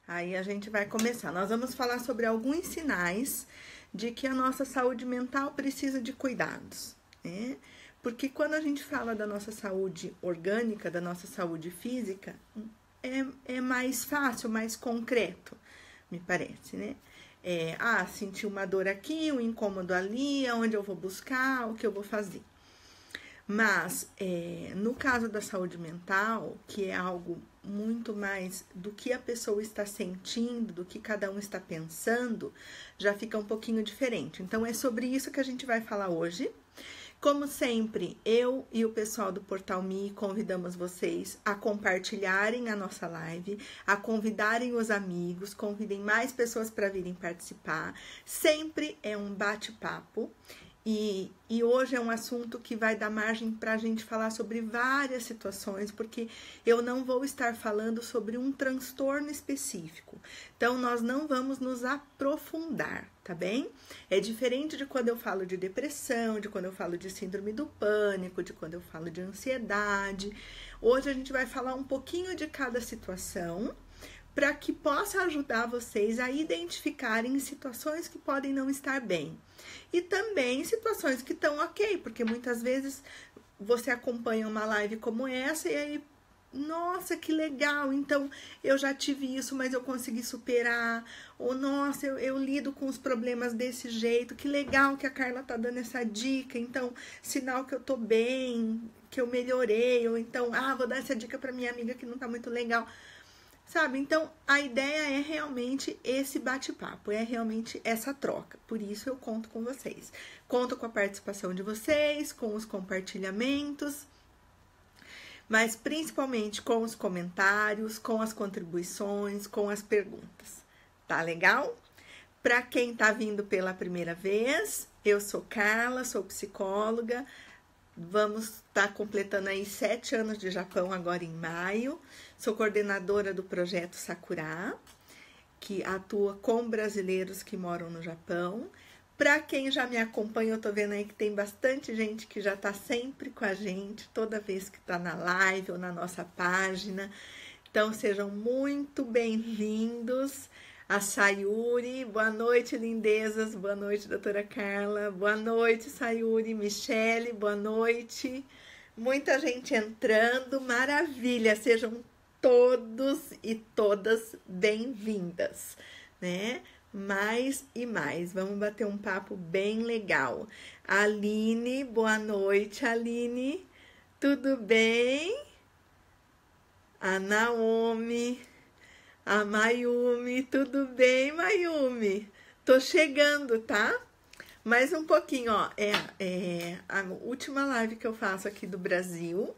Aí a gente vai começar. Nós vamos falar sobre alguns sinais de que a nossa saúde mental precisa de cuidados, né? Porque quando a gente fala da nossa saúde orgânica, da nossa saúde física, é mais fácil, mais concreto, me parece, né? Senti uma dor aqui, um incômodo ali, onde eu vou buscar, o que eu vou fazer. Mas, no caso da saúde mental, que é algo muito mais do que a pessoa está sentindo, do que cada um está pensando, já fica um pouquinho diferente. Então, é sobre isso que a gente vai falar hoje. Como sempre, eu e o pessoal do Portal Me convidamos vocês a compartilharem a nossa live, a convidarem os amigos, convidem mais pessoas para virem participar. Sempre é um bate-papo. E hoje é um assunto que vai dar margem para a gente falar sobre várias situações, porque eu não vou estar falando sobre um transtorno específico. Então, nós não vamos nos aprofundar, tá bem? É diferente de quando eu falo de depressão, de quando eu falo de síndrome do pânico, de quando eu falo de ansiedade. Hoje a gente vai falar um pouquinho de cada situação, para que possa ajudar vocês a identificarem situações que podem não estar bem. E também situações que estão ok, porque muitas vezes você acompanha uma live como essa e aí, nossa, que legal, então eu já tive isso, mas eu consegui superar. Ou, nossa, eu lido com os problemas desse jeito, que legal que a Carla tá dando essa dica, então, sinal que eu tô bem, que eu melhorei, ou então, vou dar essa dica pra minha amiga que não tá muito legal. Sabe? Então, a ideia é realmente esse bate-papo, é realmente essa troca. Por isso, eu conto com vocês. Conto com a participação de vocês, com os compartilhamentos, mas principalmente com os comentários, com as contribuições, com as perguntas. Tá legal? Para quem tá vindo pela primeira vez, eu sou Carla, sou psicóloga. Vamos estar completando aí 7 anos de Japão agora em maio. Sou coordenadora do projeto Sakura, que atua com brasileiros que moram no Japão. Para quem já me acompanha, eu tô vendo aí que tem bastante gente que já tá sempre com a gente, toda vez que tá na live ou na nossa página. Então, sejam muito bem-vindos. A Sayuri, boa noite, lindezas, boa noite, doutora Carla, boa noite, Sayuri, Michele, boa noite, muita gente entrando, maravilha, sejam todos e todas bem-vindas, né? Mais e mais, vamos bater um papo bem legal. Aline, boa noite, Aline, tudo bem? A Naomi... A Mayumi, tudo bem, Mayumi? Tô chegando, tá? Mais um pouquinho, ó. É a última live que eu faço aqui do Brasil.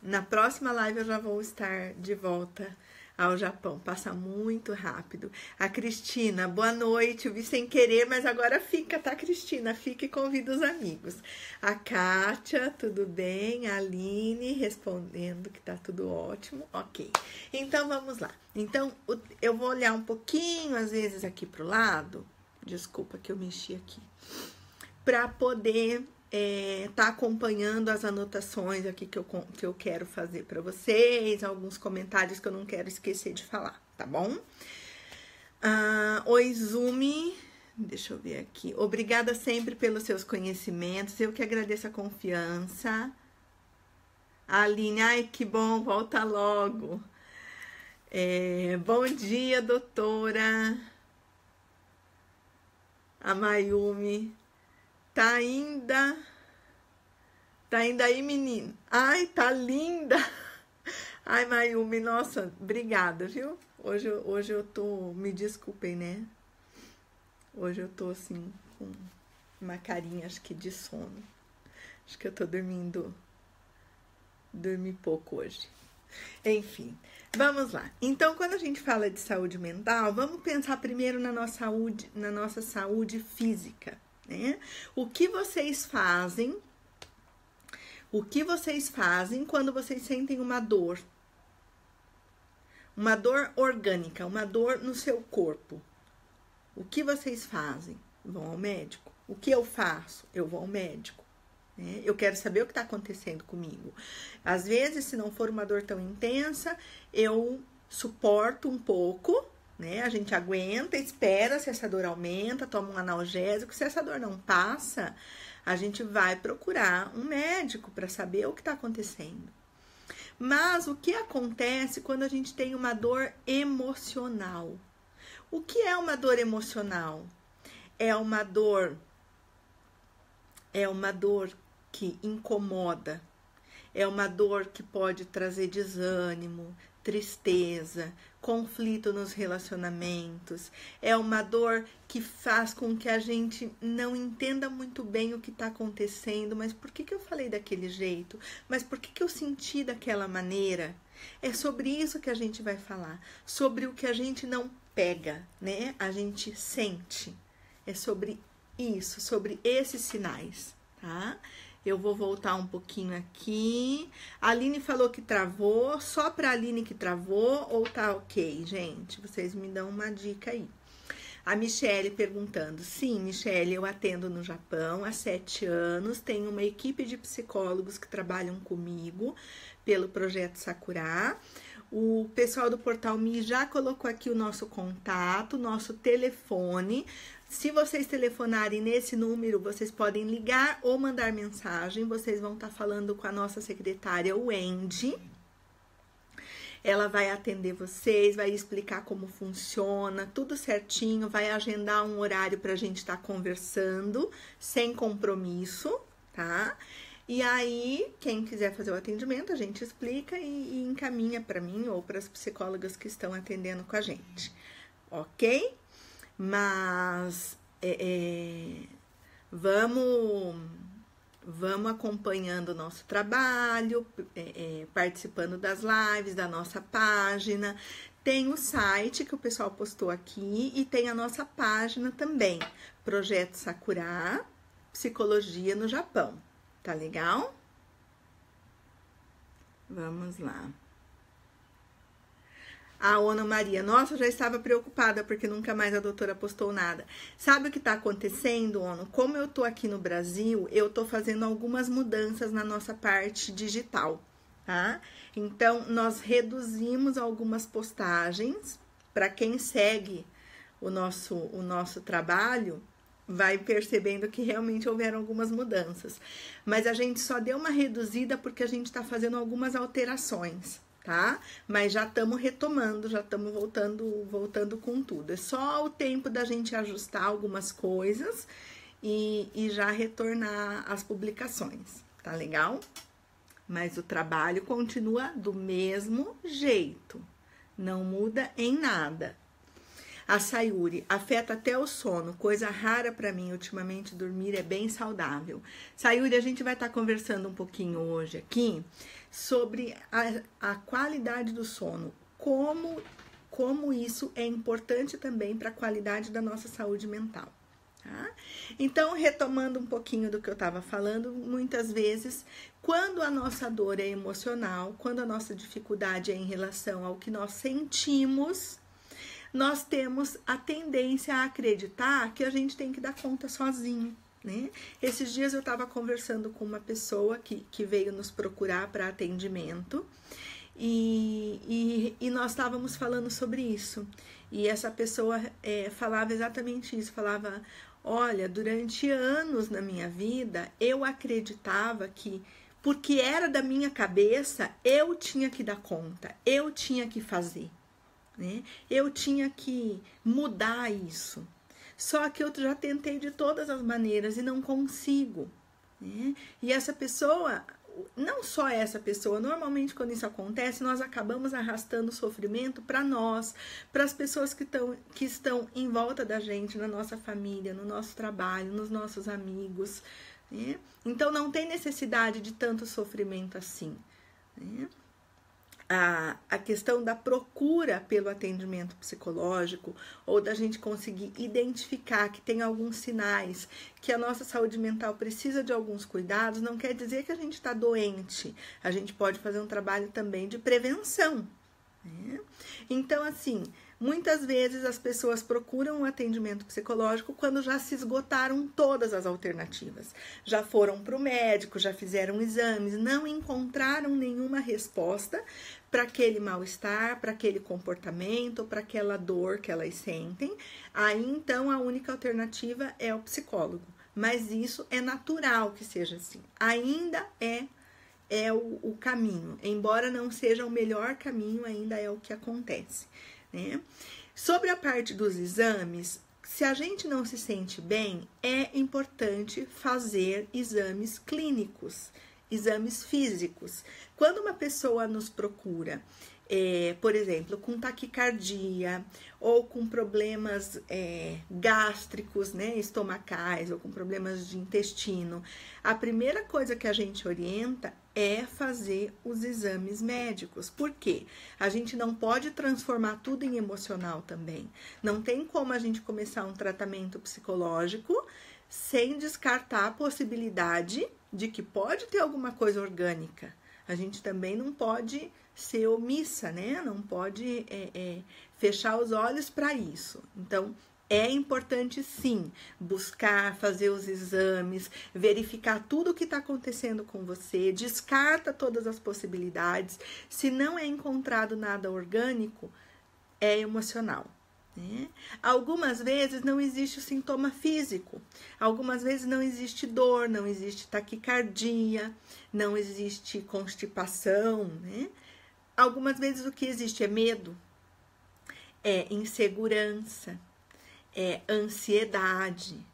Na próxima live eu já vou estar de volta ao Japão. Passa muito rápido. A Cristina, boa noite. Eu vi sem querer, mas agora fica, tá, Cristina? Fica e convida os amigos. A Kátia, tudo bem? A Aline respondendo que tá tudo ótimo. Ok. Então, vamos lá. Então, eu vou olhar um pouquinho, às vezes, aqui pro lado. Desculpa que eu mexi aqui. Para poder tá acompanhando as anotações aqui que eu quero fazer para vocês, alguns comentários que eu não quero esquecer de falar, tá bom? Oi, Zumi, deixa eu ver aqui. Obrigada sempre pelos seus conhecimentos, eu que agradeço a confiança. A Aline, ai, que bom, volta logo. Bom dia, doutora. A Mayumi. Tá ainda aí, menino. Ai, tá linda. Ai, Mayumi, nossa, obrigada, viu? Hoje eu tô, me desculpem, né? Hoje eu tô, assim, com uma carinha, acho que de sono. Acho que eu tô dormi pouco hoje. Enfim, vamos lá. Então, quando a gente fala de saúde mental, vamos pensar primeiro na nossa saúde física. Né? O que vocês fazem quando vocês sentem uma dor orgânica, uma dor no seu corpo? O que vocês fazem? Vão ao médico? O que eu faço? Eu vou ao médico, né? Eu quero saber o que está acontecendo comigo. Às vezes, se não for uma dor tão intensa, eu suporto um pouco, né? A gente aguenta, espera se essa dor aumenta, toma um analgésico. Se essa dor não passa, a gente vai procurar um médico para saber o que está acontecendo. Mas o que acontece quando a gente tem uma dor emocional? O que é uma dor emocional? É uma dor que incomoda, é uma dor que pode trazer desânimo, tristeza, conflito nos relacionamentos, é uma dor que faz com que a gente não entenda muito bem o que está acontecendo, mas por que eu falei daquele jeito? Mas por que eu senti daquela maneira? É sobre isso que a gente vai falar, sobre o que a gente não pega, né? A gente sente. É sobre isso, sobre esses sinais, tá? Eu vou voltar um pouquinho aqui. A Aline falou que travou. Só pra Aline que travou ou tá ok, gente? Vocês me dão uma dica aí. A Michele perguntando. Sim, Michele, eu atendo no Japão há 7 anos. Tenho uma equipe de psicólogos que trabalham comigo pelo projeto Sakura. O pessoal do Portal Me já colocou aqui o nosso contato, nosso telefone. Se vocês telefonarem nesse número, vocês podem ligar ou mandar mensagem. Vocês vão estar falando com a nossa secretária Wendy. Ela vai atender vocês, vai explicar como funciona, tudo certinho. Vai agendar um horário para a gente estar conversando, sem compromisso, tá? E aí, quem quiser fazer o atendimento, a gente explica e encaminha para mim ou para as psicólogas que estão atendendo com a gente, ok? Mas vamos acompanhando o nosso trabalho, participando das lives da nossa página. Tem o site que o pessoal postou aqui e tem a nossa página também, Projeto Sakura, Psicologia no Japão. Tá legal? Vamos lá. A Ana Maria, nossa, eu já estava preocupada porque nunca mais a doutora postou nada. Sabe o que está acontecendo, Ono? Como eu tô aqui no Brasil, eu tô fazendo algumas mudanças na nossa parte digital, tá? Então, nós reduzimos algumas postagens. Para quem segue o nosso trabalho, vai percebendo que realmente houveram algumas mudanças. Mas a gente só deu uma reduzida porque a gente está fazendo algumas alterações, tá? Mas já estamos retomando, já estamos voltando com tudo. É só o tempo da gente ajustar algumas coisas e já retornar as publicações, tá legal? Mas o trabalho continua do mesmo jeito, não muda em nada. A Sayuri, afeta até o sono, coisa rara para mim, ultimamente dormir é bem saudável. Sayuri, a gente vai estar conversando um pouquinho hoje aqui sobre a qualidade do sono, como isso é importante também para a qualidade da nossa saúde mental. Tá? Então, retomando um pouquinho do que eu estava falando, muitas vezes, quando a nossa dor é emocional, quando a nossa dificuldade é em relação ao que nós sentimos, nós temos a tendência a acreditar que a gente tem que dar conta sozinho, né? Esses dias eu estava conversando com uma pessoa que veio nos procurar para atendimento e nós estávamos falando sobre isso. E essa pessoa falava exatamente isso, falava, olha, durante anos na minha vida, eu acreditava que, porque era da minha cabeça, eu tinha que dar conta, eu tinha que fazer. Né? Eu tinha que mudar isso. Só que eu já tentei de todas as maneiras e não consigo. Né? E essa pessoa, não só essa pessoa, normalmente quando isso acontece, nós acabamos arrastando sofrimento para nós, para as pessoas que estão em volta da gente, na nossa família, no nosso trabalho, nos nossos amigos. Né? Então não tem necessidade de tanto sofrimento assim. Né? A questão da procura pelo atendimento psicológico ou da gente conseguir identificar que tem alguns sinais que a nossa saúde mental precisa de alguns cuidados, não quer dizer que a gente está doente. A gente pode fazer um trabalho também de prevenção, né? Então, assim, muitas vezes as pessoas procuram um atendimento psicológico quando já se esgotaram todas as alternativas. Já foram para o médico, já fizeram exames, não encontraram nenhuma resposta para aquele mal-estar, para aquele comportamento, para aquela dor que elas sentem. Aí, então, a única alternativa é o psicólogo. Mas isso é natural que seja assim. Ainda é o caminho. Embora não seja o melhor caminho, ainda é o que acontece, né? Sobre a parte dos exames, se a gente não se sente bem, é importante fazer exames clínicos, exames físicos. Quando uma pessoa nos procura, por exemplo, com taquicardia ou com problemas gástricos, né, estomacais, ou com problemas de intestino, a primeira coisa que a gente orienta é fazer os exames médicos. Por quê? A gente não pode transformar tudo em emocional também. Não tem como a gente começar um tratamento psicológico sem descartar a possibilidade de que pode ter alguma coisa orgânica. A gente também não pode ser omissa, né? Não pode fechar os olhos para isso. Então, é importante sim buscar, fazer os exames, verificar tudo o que está acontecendo com você, descarta todas as possibilidades. Se não é encontrado nada orgânico, é emocional, né? Algumas vezes não existe o sintoma físico, algumas vezes não existe dor, não existe taquicardia, não existe constipação, né? Algumas vezes o que existe é medo, é insegurança, é ansiedade,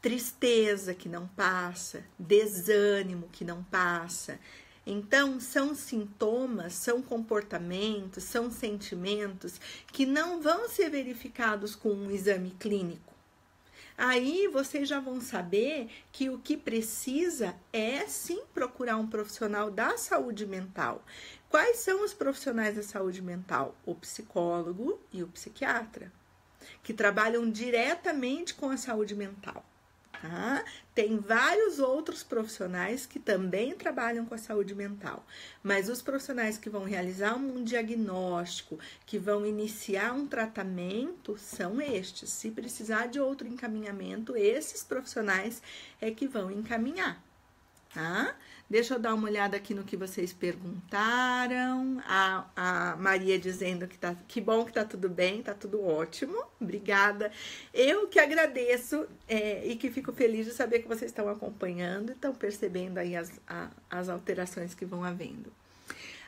tristeza que não passa, desânimo que não passa. Então, são sintomas, são comportamentos, são sentimentos que não vão ser verificados com um exame clínico. Aí vocês já vão saber que o que precisa é sim procurar um profissional da saúde mental. Quais são os profissionais da saúde mental? O psicólogo e o psiquiatra, que trabalham diretamente com a saúde mental. Tá? Tem vários outros profissionais que também trabalham com a saúde mental, mas os profissionais que vão realizar um diagnóstico, que vão iniciar um tratamento, são estes. Se precisar de outro encaminhamento, esses profissionais é que vão encaminhar, tá? Deixa eu dar uma olhada aqui no que vocês perguntaram. A Maria dizendo que bom que tá tudo bem, tá tudo ótimo. Obrigada. Eu que agradeço e que fico feliz de saber que vocês estão acompanhando e estão percebendo aí as alterações que vão havendo.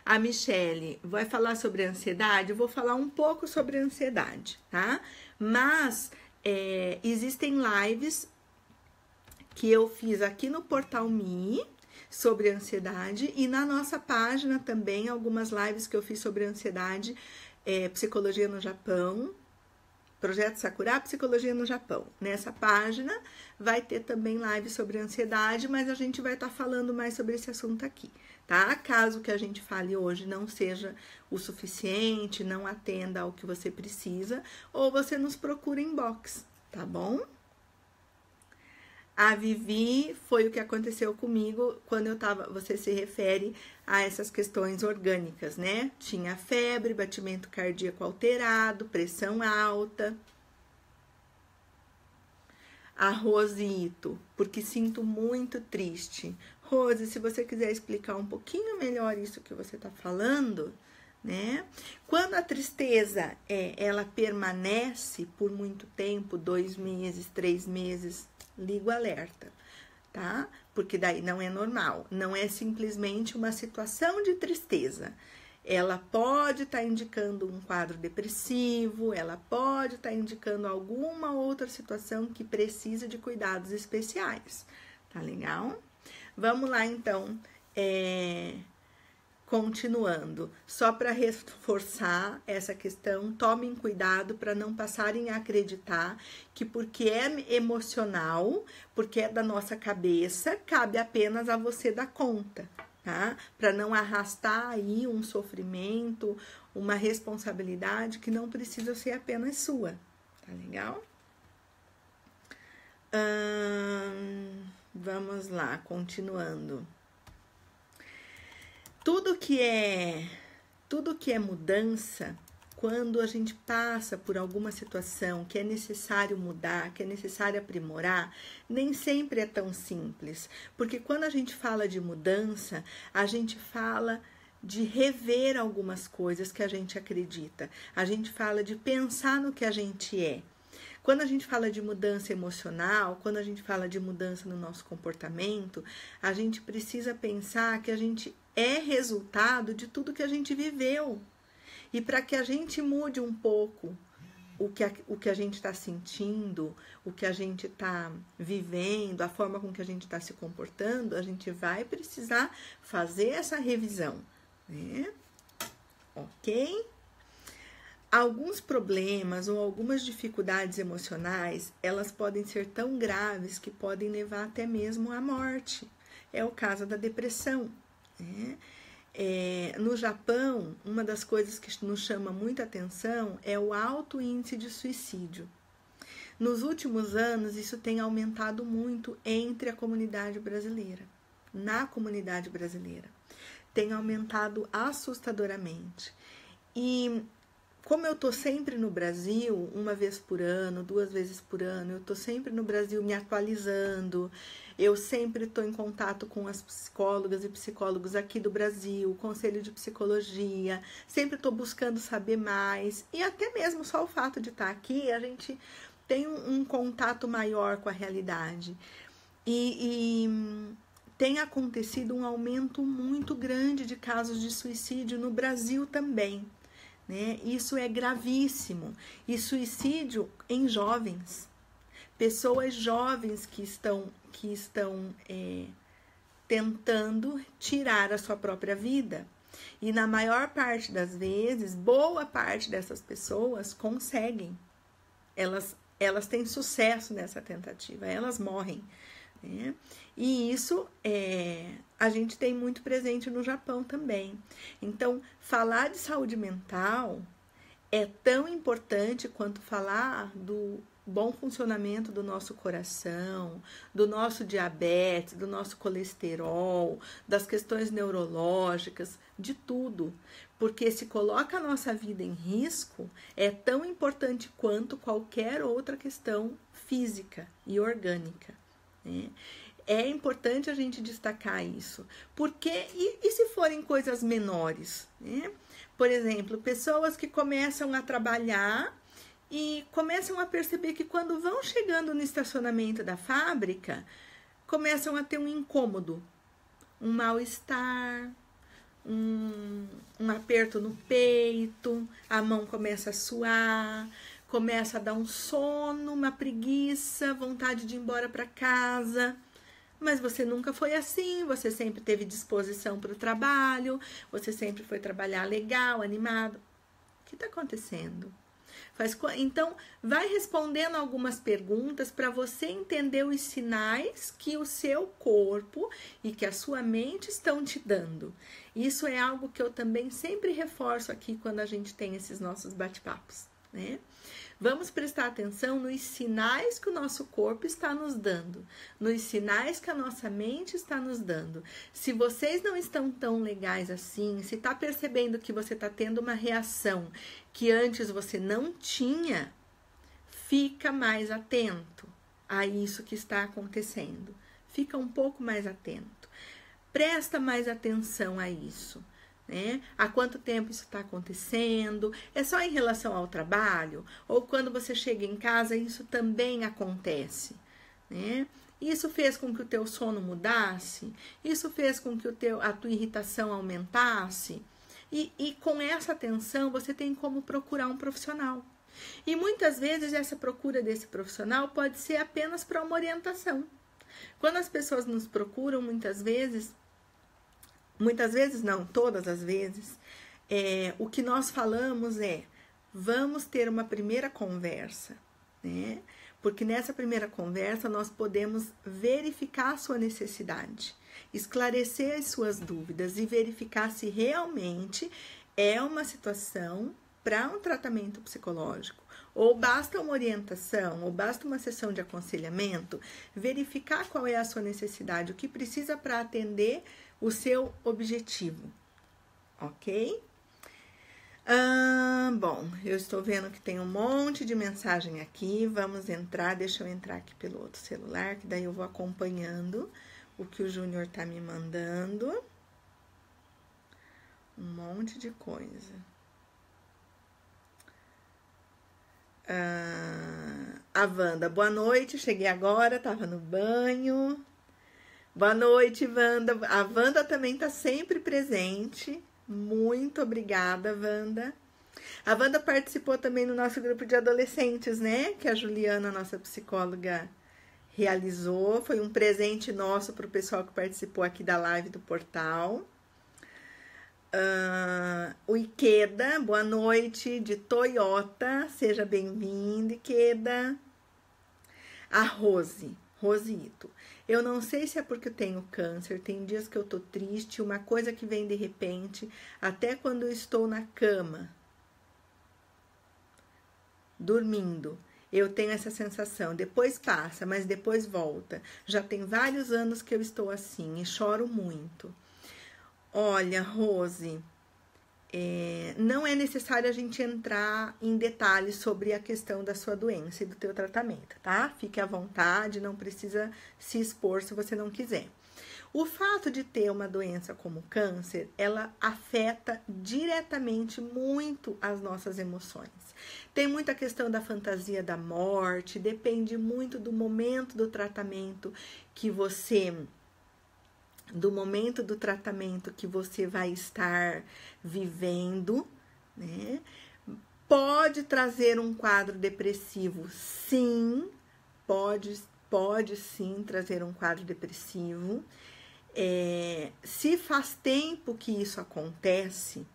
A Michele vai falar sobre ansiedade. Eu vou falar um pouco sobre ansiedade, tá? Mas existem lives que eu fiz aqui no Portal Me sobre ansiedade e na nossa página também algumas lives que eu fiz sobre ansiedade, psicologia no Japão, Projeto Sakura, psicologia no Japão. Nessa página vai ter também live sobre ansiedade, mas a gente vai estar falando mais sobre esse assunto aqui, tá? Caso que a gente fale hoje não seja o suficiente, não atenda ao que você precisa, ou você nos procura em inbox, tá bom? A Vivi, foi o que aconteceu comigo quando eu tava, você se refere a essas questões orgânicas, né? Tinha febre, batimento cardíaco alterado, pressão alta. A Rosito, porque sinto muito triste. Rose, se você quiser explicar um pouquinho melhor isso que você tá falando, né? Quando a tristeza ela permanece por muito tempo, 2 meses, 3 meses, liga o alerta, tá? Porque daí não é normal, não é simplesmente uma situação de tristeza. Ela pode estar indicando um quadro depressivo, ela pode estar indicando alguma outra situação que precisa de cuidados especiais, tá legal? Vamos lá, então, continuando, só para reforçar essa questão, tomem cuidado para não passarem a acreditar que porque é emocional, porque é da nossa cabeça, cabe apenas a você dar conta, tá? Para não arrastar aí um sofrimento, uma responsabilidade que não precisa ser apenas sua, tá legal? Vamos lá, continuando. Tudo que é tudo que é mudança, quando a gente passa por alguma situação que é necessário mudar, que é necessário aprimorar, nem sempre é tão simples. Porque quando a gente fala de mudança, a gente fala de rever algumas coisas que a gente acredita. A gente fala de pensar no que a gente é. Quando a gente fala de mudança emocional, quando a gente fala de mudança no nosso comportamento, a gente precisa pensar que a gente é resultado de tudo que a gente viveu. E para que a gente mude um pouco o que a gente está sentindo, o que a gente está vivendo, a forma com que a gente está se comportando, a gente vai precisar fazer essa revisão, né? Ok? Alguns problemas ou algumas dificuldades emocionais, elas podem ser tão graves que podem levar até mesmo à morte. É o caso da depressão, né? No Japão, uma das coisas que nos chama muita atenção é o alto índice de suicídio. Nos últimos anos, isso tem aumentado muito entre a comunidade brasileira. Na comunidade brasileira, tem aumentado assustadoramente. E como eu estou sempre no Brasil, uma vez por ano, 2 vezes por ano, eu estou sempre no Brasil me atualizando, eu sempre estou em contato com as psicólogas e psicólogos aqui do Brasil, Conselho de Psicologia, sempre estou buscando saber mais, e até mesmo só o fato de estar aqui, a gente tem um contato maior com a realidade. E tem acontecido um aumento muito grande de casos de suicídio no Brasil também. Né? Isso é gravíssimo. E suicídio em jovens. Pessoas jovens que estão tentando tirar a sua própria vida. E na maior parte das vezes, boa parte dessas pessoas conseguem. Elas têm sucesso nessa tentativa, elas morrem. Né? E isso a gente tem muito presente no Japão também. Então, falar de saúde mental é tão importante quanto falar do bom funcionamento do nosso coração, do nosso diabetes, do nosso colesterol, das questões neurológicas, de tudo. Porque se coloca a nossa vida em risco, é tão importante quanto qualquer outra questão física e orgânica. Né? É importante a gente destacar isso. Porque, e se forem coisas menores? Né? Por exemplo, pessoas que começam a trabalhar e começam a perceber que quando vão chegando no estacionamento da fábrica, começam a ter um incômodo, um mal-estar, um aperto no peito, a mão começa a suar, começa a dar um sono, uma preguiça, vontade de ir embora para casa. Mas você nunca foi assim, você sempre teve disposição para o trabalho, você sempre foi trabalhar legal, animado. O que está acontecendo? Então, vai respondendo algumas perguntas para você entender os sinais que o seu corpo e que a sua mente estão te dando. Isso é algo que eu também sempre reforço aqui quando a gente tem esses nossos bate-papos, né? Vamos prestar atenção nos sinais que o nosso corpo está nos dando, nos sinais que a nossa mente está nos dando. Se vocês não estão tão legais assim, se está percebendo que você está tendo uma reação que antes você não tinha, fica mais atento a isso que está acontecendo. Fica um pouco mais atento. Presta mais atenção a isso. Né? Há quanto tempo isso está acontecendo? É só em relação ao trabalho? Ou quando você chega em casa, isso também acontece? Né? Isso fez com que o teu sono mudasse? Isso fez com que a tua irritação aumentasse? E com essa atenção, você tem como procurar um profissional. E muitas vezes essa procura desse profissional pode ser apenas para uma orientação. Quando as pessoas nos procuram, muitas vezes não, todas as vezes, o que nós falamos é, vamos ter uma primeira conversa, né? Porque nessa primeira conversa nós podemos verificar a sua necessidade, esclarecer as suas dúvidas e verificar se realmente é uma situação para um tratamento psicológico. Ou basta uma orientação, ou basta uma sessão de aconselhamento, verificar qual é a sua necessidade, o que precisa para atender o seu objetivo, ok? Bom, eu estou vendo que tem um monte de mensagem aqui. Vamos entrar, deixa eu entrar aqui pelo outro celular, que daí eu vou acompanhando o que o Júnior tá me mandando. Um monte de coisa. A Wanda, boa noite, cheguei agora, tava no banho. Boa noite, Wanda. A Wanda também tá sempre presente. Muito obrigada, Wanda. A Wanda participou também no nosso grupo de adolescentes, né? Que a Juliana, nossa psicóloga, realizou. Foi um presente nosso para o pessoal que participou aqui da live do portal. O Ikeda, boa noite, de Toyota. Seja bem-vindo, Ikeda. A Rose Ito. Eu não sei se é porque eu tenho câncer, tem dias que eu tô triste, uma coisa que vem de repente, até quando eu estou na cama, dormindo, eu tenho essa sensação, depois passa, mas depois volta. Já tem vários anos que eu estou assim e choro muito. Olha, Rose, não é necessário a gente entrar em detalhes sobre a questão da sua doença e do teu tratamento, tá? Fique à vontade, não precisa se expor se você não quiser. O fato de ter uma doença como câncer, ela afeta diretamente muito as nossas emoções. Tem muita questão da fantasia da morte, depende muito do momento do tratamento que você vai estar vivendo, né? Pode trazer um quadro depressivo, sim, pode sim trazer um quadro depressivo. Se faz tempo que isso acontece,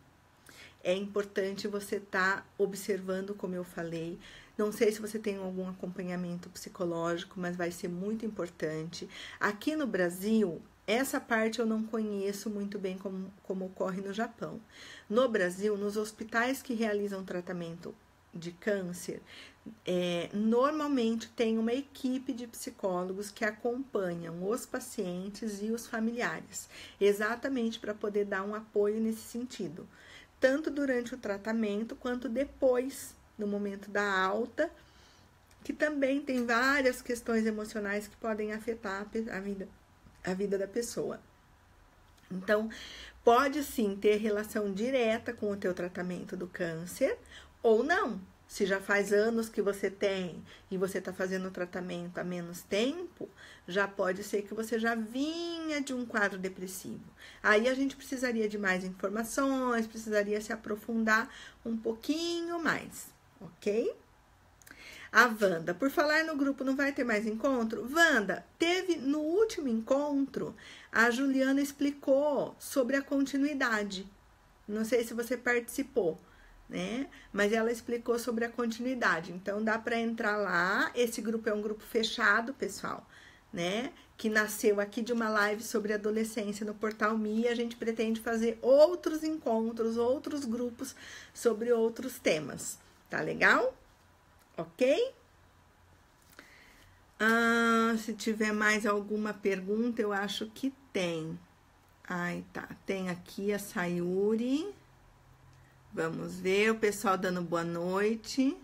é importante você estar observando, como eu falei. Não sei se você tem algum acompanhamento psicológico, mas vai ser muito importante. Aqui no Brasil, essa parte eu não conheço muito bem como ocorre no Japão. No Brasil, nos hospitais que realizam tratamento de câncer, normalmente tem uma equipe de psicólogos que acompanham os pacientes e os familiares, exatamente para poder dar um apoio nesse sentido, tanto durante o tratamento quanto depois, no momento da alta, que também tem várias questões emocionais que podem afetar a vida da pessoa. Então, pode sim ter relação direta com o teu tratamento do câncer ou não. Se já faz anos que você tem e você está fazendo o tratamento há menos tempo, já pode ser que você já vinha de um quadro depressivo. Aí a gente precisaria de mais informações, precisaria se aprofundar um pouquinho mais, ok? A Wanda, por falar no grupo, não vai ter mais encontro? Wanda, teve no último encontro, a Juliana explicou sobre a continuidade. Não sei se você participou, né? Mas ela explicou sobre a continuidade. Então, dá para entrar lá. Esse grupo é um grupo fechado, pessoal, né? Que nasceu aqui de uma live sobre adolescência no Portal Me. A gente pretende fazer outros encontros, outros grupos sobre outros temas. Tá legal? Ok? Se tiver mais alguma pergunta, eu acho que tem. Tá. Tem aqui a Sayuri. Vamos ver o pessoal dando boa noite.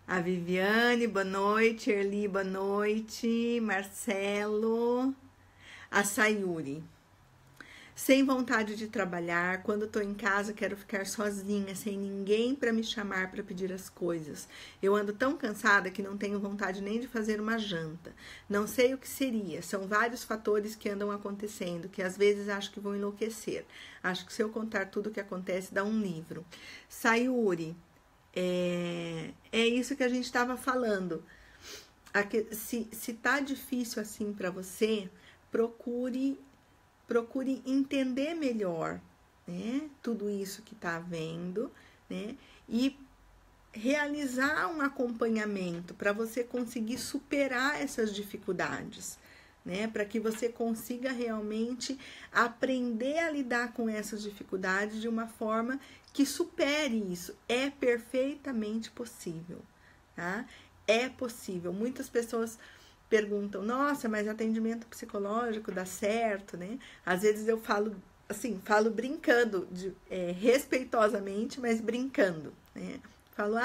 A Viviane, boa noite. Erli, boa noite. Marcelo. A Sayuri. Sem vontade de trabalhar, quando tô em casa quero ficar sozinha, sem ninguém para me chamar para pedir as coisas. Eu ando tão cansada que não tenho vontade nem de fazer uma janta. Não sei o que seria, são vários fatores que andam acontecendo, que às vezes acho que vão enlouquecer. Acho que se eu contar tudo o que acontece, dá um livro. Sayuri, é isso que a gente estava falando. Se tá difícil assim para você, procure entender melhor, né, tudo isso que está havendo, né, e realizar um acompanhamento para você conseguir superar essas dificuldades, né, para que você consiga realmente aprender a lidar com essas dificuldades de uma forma que supere isso. É perfeitamente possível, tá? É possível. Muitas pessoas perguntam, nossa, mas atendimento psicológico dá certo, né? Às vezes eu falo assim, falo brincando, respeitosamente, mas brincando, né? Falo,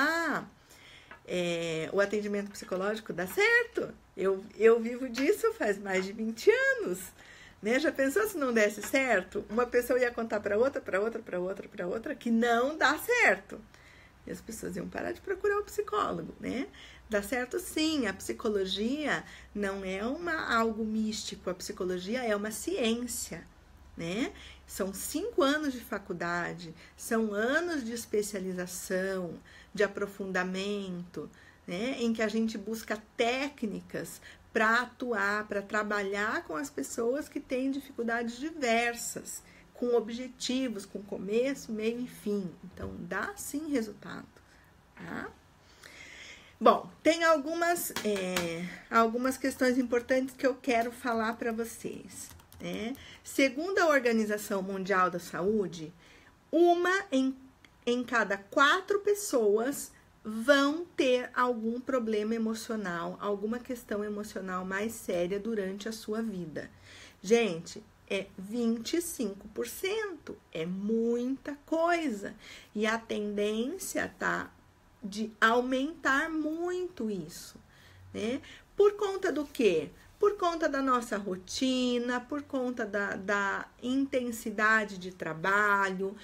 o atendimento psicológico dá certo. Eu vivo disso faz mais de 20 anos, né? Já pensou se não desse certo? Uma pessoa ia contar para outra que não dá certo. E as pessoas iam parar de procurar o psicólogo, né? Dá certo sim, a psicologia não é algo místico, a psicologia é uma ciência, né? São 5 anos de faculdade, são anos de especialização, de aprofundamento, né? Em que a gente busca técnicas para atuar, para trabalhar com as pessoas que têm dificuldades diversas, com objetivos, com começo, meio e fim. Então, dá sim resultado, tá? Bom, tem algumas questões importantes que eu quero falar para vocês, né? Segundo a Organização Mundial da Saúde, uma em cada 4 pessoas vão ter algum problema emocional, alguma questão emocional mais séria durante a sua vida. Gente, é 25%, é muita coisa. E a tendência tá de aumentar muito isso, né? Por conta do quê? Por conta da nossa rotina, por conta da intensidade de trabalho,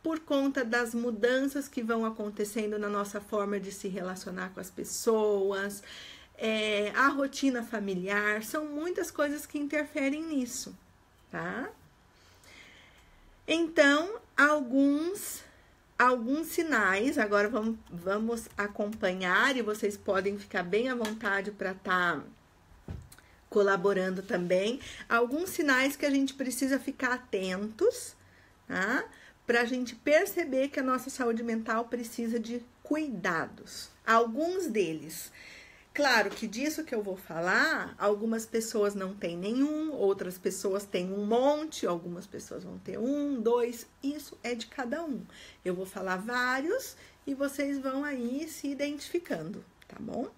por conta das mudanças que vão acontecendo na nossa forma de se relacionar com as pessoas, a rotina familiar, são muitas coisas que interferem nisso, tá? Então, alguns sinais, agora vamos acompanhar e vocês podem ficar bem à vontade para estar colaborando também. Alguns sinais que a gente precisa ficar atentos, tá? Para a gente perceber que a nossa saúde mental precisa de cuidados. Alguns deles, claro que disso que eu vou falar, algumas pessoas não têm nenhum, outras pessoas têm um monte, algumas pessoas vão ter 1, 2, isso é de cada um. Eu vou falar vários e vocês vão aí se identificando, tá bom?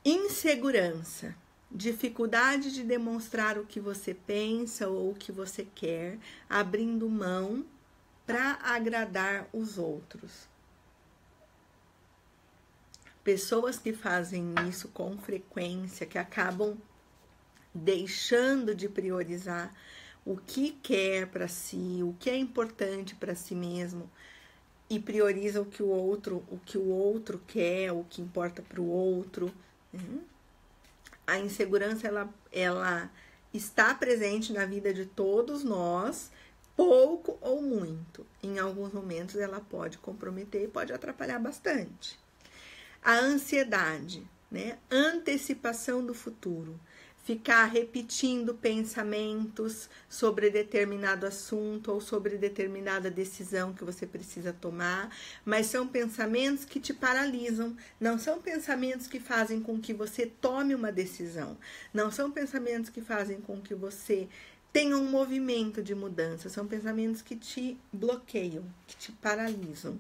Insegurança, dificuldade de demonstrar o que você pensa ou o que você quer, abrindo mão para agradar os outros. Pessoas que fazem isso com frequência, que acabam deixando de priorizar o que quer para si, o que é importante para si mesmo, e prioriza o que o outro quer, o que importa para o outro. A insegurança, ela está presente na vida de todos nós, pouco ou muito. Em alguns momentos ela pode comprometer e pode atrapalhar bastante. A ansiedade, né? Antecipação do futuro. Ficar repetindo pensamentos sobre determinado assunto ou sobre determinada decisão que você precisa tomar, mas são pensamentos que te paralisam, não são pensamentos que fazem com que você tome uma decisão, não são pensamentos que fazem com que você tenha um movimento de mudança, são pensamentos que te bloqueiam, que te paralisam.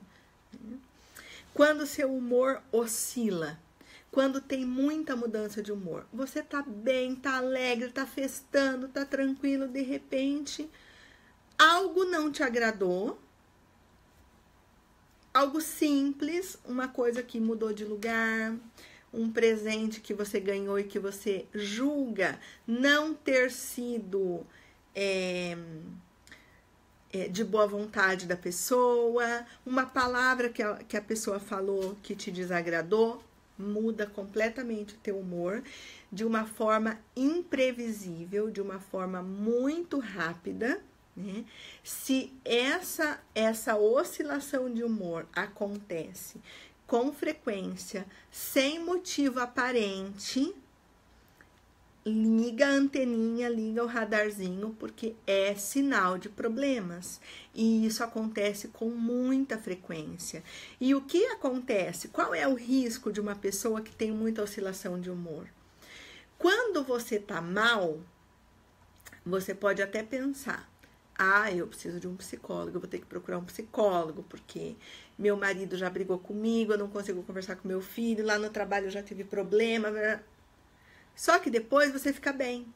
Quando seu humor oscila, quando tem muita mudança de humor, você tá bem, tá alegre, tá festando, tá tranquilo, de repente, algo não te agradou, algo simples, uma coisa que mudou de lugar, um presente que você ganhou e que você julga não ter sido de boa vontade da pessoa, uma palavra que a pessoa falou que te desagradou, muda completamente o teu humor de uma forma imprevisível, de uma forma muito rápida, né? Se essa oscilação de humor acontece com frequência, sem motivo aparente, liga a anteninha, liga o radarzinho, porque é sinal de problemas. E isso acontece com muita frequência. E o que acontece? Qual é o risco de uma pessoa que tem muita oscilação de humor? Quando você tá mal, você pode até pensar: eu preciso de um psicólogo, eu vou ter que procurar um psicólogo, porque meu marido já brigou comigo, eu não consigo conversar com meu filho, lá no trabalho eu já tive problema. Só que depois você fica bem.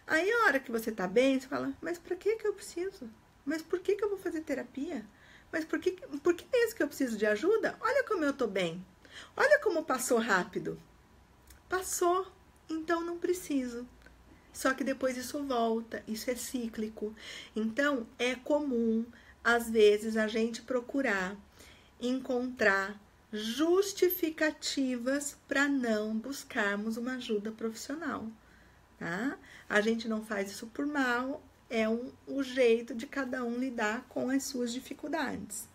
Aí a hora que você tá bem, você fala, mas pra que eu preciso? Mas por que eu vou fazer terapia? Mas por que mesmo que eu preciso de ajuda? Olha como eu tô bem. Olha como passou rápido. Passou, então não preciso. Só que depois isso volta, isso é cíclico. Então, é comum, às vezes, a gente procurar encontrar justificativas para não buscarmos uma ajuda profissional, tá? A gente não faz isso por mal, é o jeito de cada um lidar com as suas dificuldades.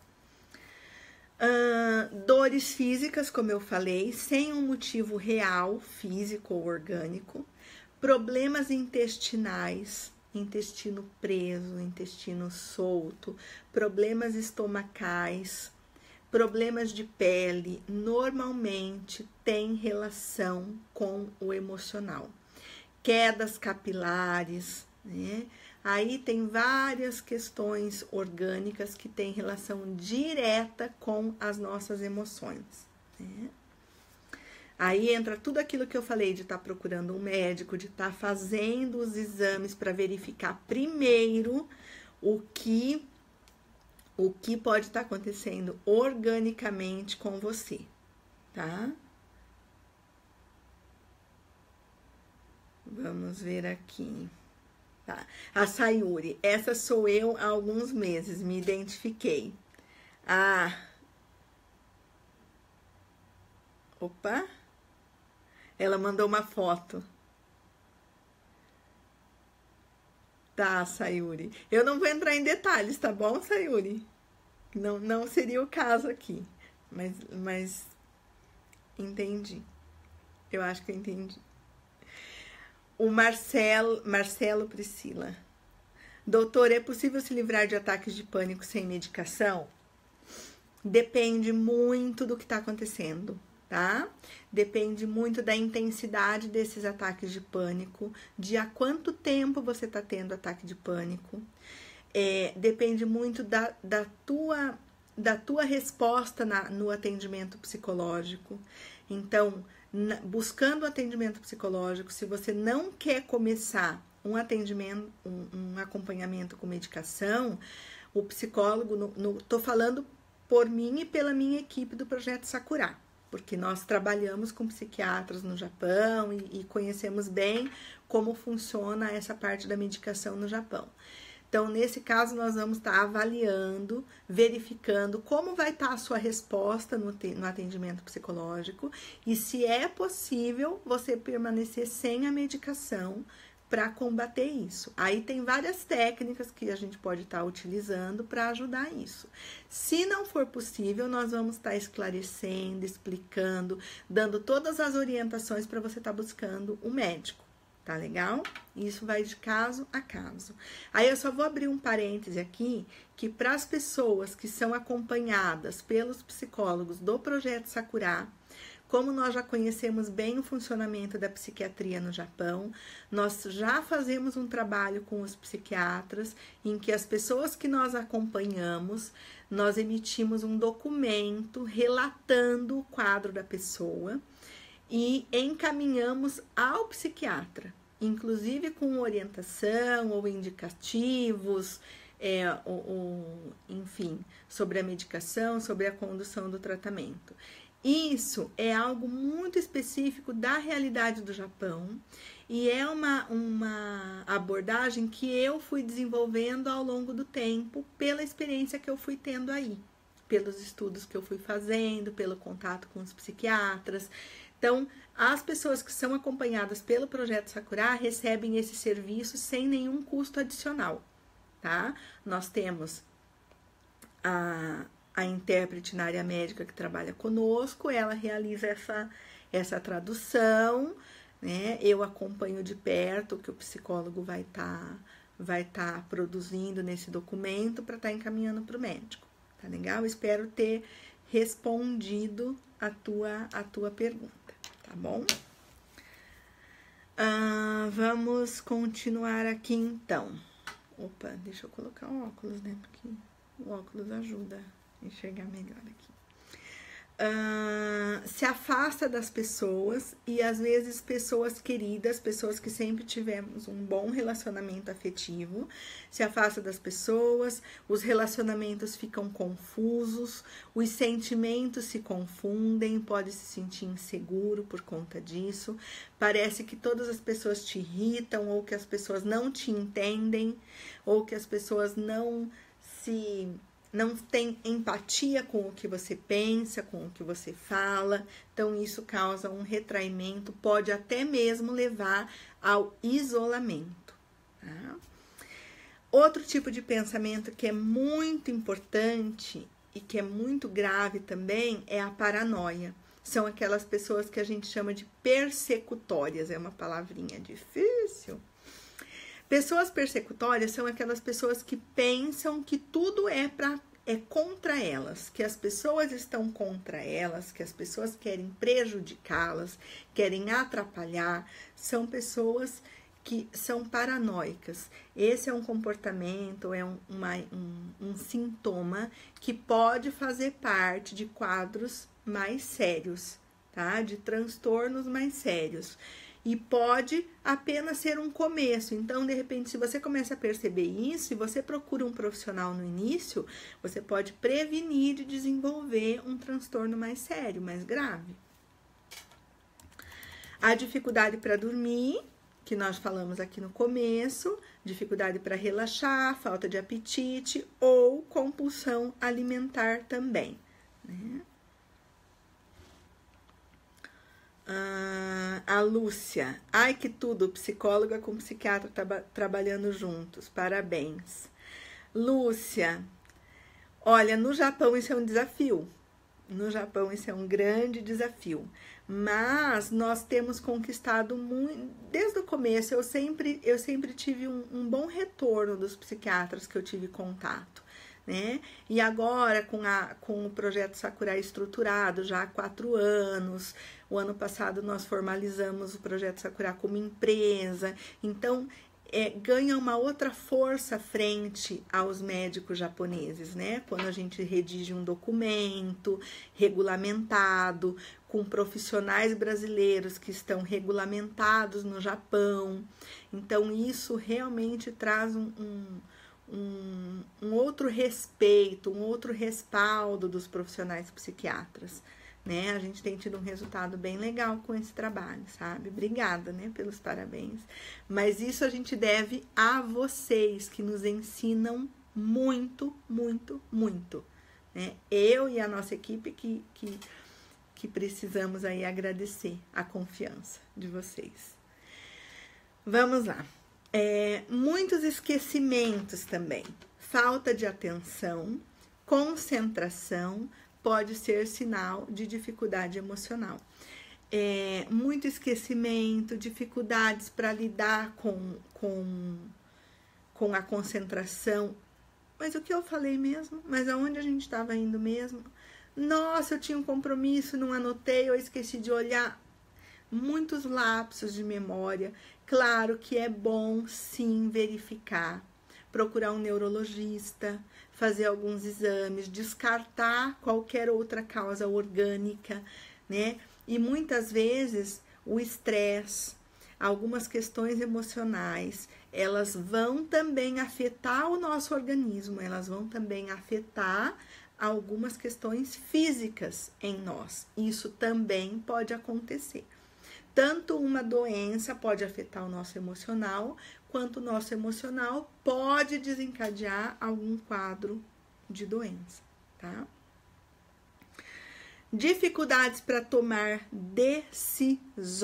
Dores físicas, como eu falei, sem um motivo real, físico ou orgânico. Problemas intestinais, intestino preso, intestino solto, problemas estomacais, problemas de pele, normalmente tem relação com o emocional. Quedas capilares, né? Aí tem várias questões orgânicas que têm relação direta com as nossas emoções, né? Aí entra tudo aquilo que eu falei de estar procurando um médico, de estar fazendo os exames para verificar primeiro o que pode estar acontecendo organicamente com você, tá? Vamos ver aqui. Tá. A Sayuri, essa sou eu há alguns meses, me identifiquei. Opa! Ela mandou uma foto. Tá, Sayuri. Eu não vou entrar em detalhes, tá bom, Sayuri? Não seria o caso aqui. Mas entendi. Eu acho que eu entendi. O Marcelo Priscila. Doutor, é possível se livrar de ataques de pânico sem medicação? Depende muito do que está acontecendo, tá? Depende muito da intensidade desses ataques de pânico, de há quanto tempo você está tendo ataque de pânico. Depende muito da tua resposta no atendimento psicológico. Então, buscando atendimento psicológico, se você não quer começar um atendimento, um acompanhamento com medicação, o psicólogo, tô falando por mim e pela minha equipe do Projeto Sakura, porque nós trabalhamos com psiquiatras no Japão e conhecemos bem como funciona essa parte da medicação no Japão. Então, nesse caso, nós vamos estar avaliando, verificando como vai estar a sua resposta no atendimento psicológico e se é possível você permanecer sem a medicação para combater isso. Aí tem várias técnicas que a gente pode estar utilizando para ajudar isso. Se não for possível, nós vamos estar esclarecendo, explicando, dando todas as orientações para você estar buscando o médico. Tá legal? Isso vai de caso a caso. Aí eu só vou abrir um parêntese aqui, que para as pessoas que são acompanhadas pelos psicólogos do Projeto Sakura, como nós já conhecemos bem o funcionamento da psiquiatria no Japão, nós já fazemos um trabalho com os psiquiatras, em que as pessoas que nós acompanhamos, nós emitimos um documento relatando o quadro da pessoa, e encaminhamos ao psiquiatra, inclusive com orientação ou indicativos, enfim, sobre a medicação, sobre a condução do tratamento. Isso é algo muito específico da realidade do Japão e é uma abordagem que eu fui desenvolvendo ao longo do tempo pela experiência que eu fui tendo aí, pelos estudos que eu fui fazendo, pelo contato com os psiquiatras. Então, as pessoas que são acompanhadas pelo Projeto Sakura recebem esse serviço sem nenhum custo adicional, tá? Nós temos a intérprete na área médica que trabalha conosco, ela realiza essa tradução, né? Eu acompanho de perto o que o psicólogo vai tá produzindo nesse documento para estar encaminhando para o médico, tá legal? Espero ter respondido a tua pergunta. Tá bom? Vamos continuar aqui então. Opa, deixa eu colocar o óculos, né? Porque o óculos ajuda a enxergar melhor aqui. se afasta das pessoas e às vezes pessoas queridas, pessoas que sempre tivemos um bom relacionamento afetivo, se afasta das pessoas, os relacionamentos ficam confusos, os sentimentos se confundem, pode se sentir inseguro por conta disso, parece que todas as pessoas te irritam ou que as pessoas não te entendem ou que as pessoas não tem empatia com o que você pensa, com o que você fala, então isso causa um retraimento, pode até mesmo levar ao isolamento. Tá? Outro tipo de pensamento que é muito importante e que é muito grave também é a paranoia. São aquelas pessoas que a gente chama de persecutórias, é uma palavrinha difícil. Pessoas persecutórias são aquelas pessoas que pensam que tudo é contra elas, que as pessoas estão contra elas, que as pessoas querem prejudicá-las, querem atrapalhar. São pessoas que são paranoicas. Esse é um comportamento, é um sintoma que pode fazer parte de quadros mais sérios, tá? De transtornos mais sérios. E pode apenas ser um começo. Então, de repente, se você começa a perceber isso, se você procura um profissional no início, você pode prevenir de desenvolver um transtorno mais sério, mais grave. A dificuldade para dormir, que nós falamos aqui no começo, dificuldade para relaxar, falta de apetite ou compulsão alimentar também, né? A Lúcia, ai que tudo, psicóloga com psiquiatra trabalhando juntos, parabéns. Lúcia, olha, no Japão isso é um desafio, no Japão isso é um grande desafio, mas nós temos conquistado muito, desde o começo eu sempre tive um bom retorno dos psiquiatras que eu tive contato. Né? E agora, com o projeto Sakurai estruturado já há 4 anos, o ano passado nós formalizamos o projeto Sakurai como empresa, então ganha uma outra força frente aos médicos japoneses, né? Quando a gente redige um documento regulamentado, com profissionais brasileiros que estão regulamentados no Japão, então isso realmente traz um outro respeito, um outro respaldo dos profissionais psiquiatras, né? A gente tem tido um resultado bem legal com esse trabalho, sabe? Obrigada, né, pelos parabéns. Mas isso a gente deve a vocês, que nos ensinam muito, muito, muito, né? Eu e a nossa equipe que precisamos aí agradecer a confiança de vocês. Vamos lá. Muitos esquecimentos também, falta de atenção, concentração pode ser sinal de dificuldade emocional. Muito esquecimento, dificuldades para lidar com a concentração. Mas o que eu falei mesmo? Mas aonde a gente estava indo mesmo? Nossa, eu tinha um compromisso, não anotei, eu esqueci de olhar. Muitos lapsos de memória. Claro que é bom, sim, verificar, procurar um neurologista, fazer alguns exames, descartar qualquer outra causa orgânica, né? E muitas vezes o estresse, algumas questões emocionais, elas vão também afetar o nosso organismo, elas vão também afetar algumas questões físicas em nós. Isso também pode acontecer. Tanto uma doença pode afetar o nosso emocional, quanto o nosso emocional pode desencadear algum quadro de doença, tá? Dificuldades para tomar decisões.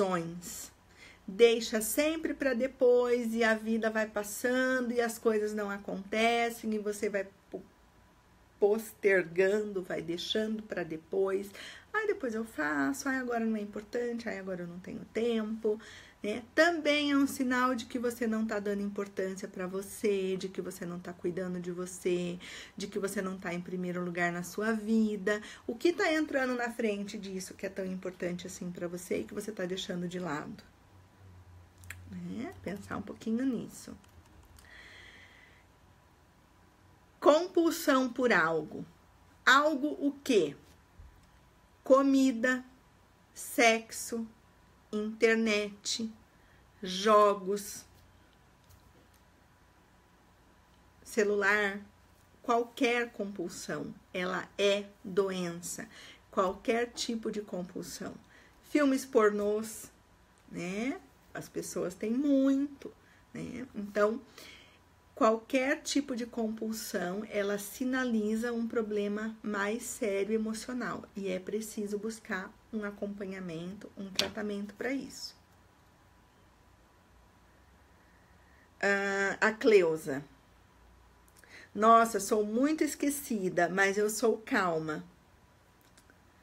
Deixa sempre para depois e a vida vai passando e as coisas não acontecem e você vai postergando, vai deixando para depois. Aí depois eu faço, aí agora não é importante, aí agora eu não tenho tempo, né? Também é um sinal de que você não tá dando importância para você, de que você não tá cuidando de você, de que você não tá em primeiro lugar na sua vida. O que tá entrando na frente disso que é tão importante assim para você e que você tá deixando de lado? Né? Pensar um pouquinho nisso. Compulsão por algo. Algo o quê? comida, sexo, internet, jogos, celular, qualquer compulsão, ela é doença. Qualquer tipo de compulsão. Filmes pornôs, né? As pessoas têm muito, né? Então, qualquer tipo de compulsão, ela sinaliza um problema mais sério emocional. E é preciso buscar um acompanhamento, um tratamento para isso. A Cleusa. Nossa, sou muito esquecida, mas eu sou calma.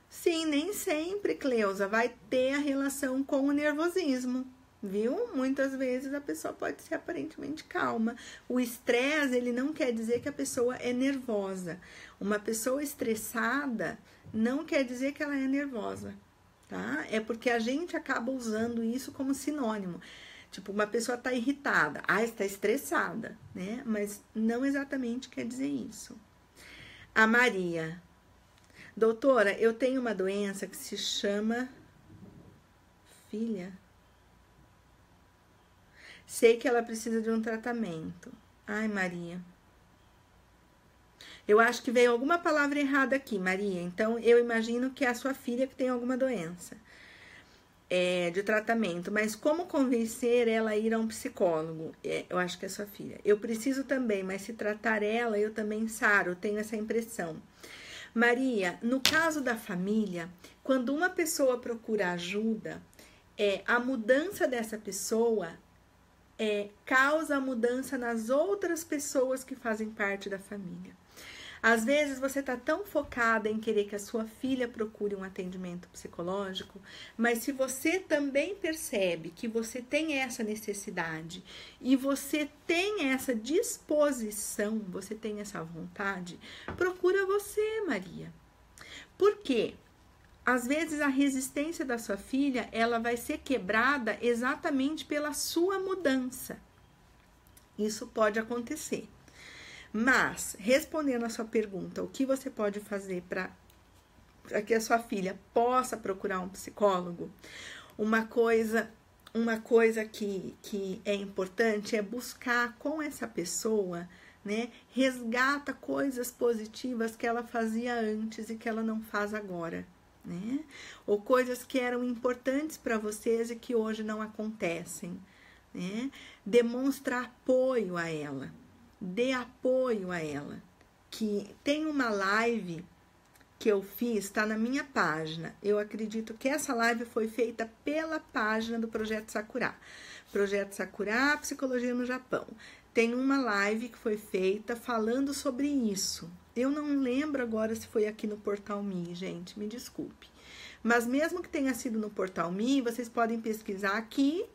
Sim, nem sempre, Cleusa, vai ter a relação com o nervosismo, viu? Muitas vezes a pessoa pode ser aparentemente calma. O estresse, ele não quer dizer que a pessoa é nervosa. Uma pessoa estressada não quer dizer que ela é nervosa, tá? É porque a gente acaba usando isso como sinônimo. Tipo, uma pessoa tá irritada, está estressada, né? Mas não exatamente quer dizer isso. A Maria. Doutora, eu tenho uma doença que se chama filha. Sei que ela precisa de um tratamento. Ai, Maria. Eu acho que veio alguma palavra errada aqui, Maria. Então, eu imagino que é a sua filha que tem alguma doença de tratamento. Mas como convencer ela a ir a um psicólogo? Eu acho que é sua filha. Eu preciso também, mas se tratar ela, eu também saro. Eu tenho essa impressão. Maria, no caso da família, quando uma pessoa procura ajuda, a mudança dessa pessoa causa a mudança nas outras pessoas que fazem parte da família. Às vezes você está tão focada em querer que a sua filha procure um atendimento psicológico, mas se você também percebe que você tem essa necessidade e você tem essa disposição, você tem essa vontade, procura você, Maria. Por quê? Às vezes a resistência da sua filha, ela vai ser quebrada exatamente pela sua mudança. Isso pode acontecer. Mas, respondendo a sua pergunta, o que você pode fazer para que a sua filha possa procurar um psicólogo? Uma coisa que é importante é buscar com essa pessoa, né? Resgata coisas positivas que ela fazia antes e que ela não faz agora, né? Ou coisas que eram importantes para vocês e que hoje não acontecem, né? Demonstra apoio a ela. Dê apoio a ela. Que tem uma live que eu fiz, está na minha página. Eu acredito que essa live foi feita pela página do Projeto Sakura. Projeto Sakura, Psicologia no Japão. Tem uma live que foi feita falando sobre isso. Eu não lembro agora se foi aqui no Portal Me, gente, me desculpe. Mas mesmo que tenha sido no Portal Me, vocês podem pesquisar aqui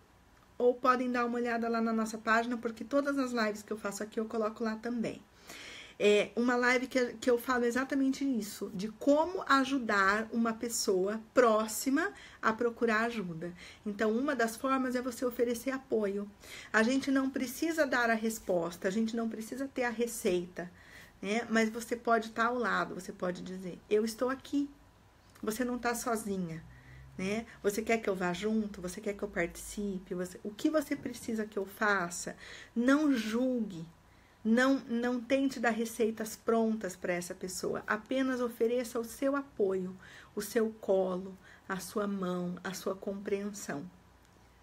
ou podem dar uma olhada lá na nossa página, porque todas as lives que eu faço aqui eu coloco lá também. É uma live que eu falo exatamente isso, de como ajudar uma pessoa próxima a procurar ajuda. Então, uma das formas é você oferecer apoio. A gente não precisa dar a resposta, a gente não precisa ter a receita, né? Mas você pode estar ao lado, você pode dizer, eu estou aqui, você não está sozinha. Né? Você quer que eu vá junto? Você quer que eu participe? O que você precisa que eu faça? Não julgue. Não tente dar receitas prontas para essa pessoa. Apenas ofereça o seu apoio, o seu colo, a sua mão, a sua compreensão.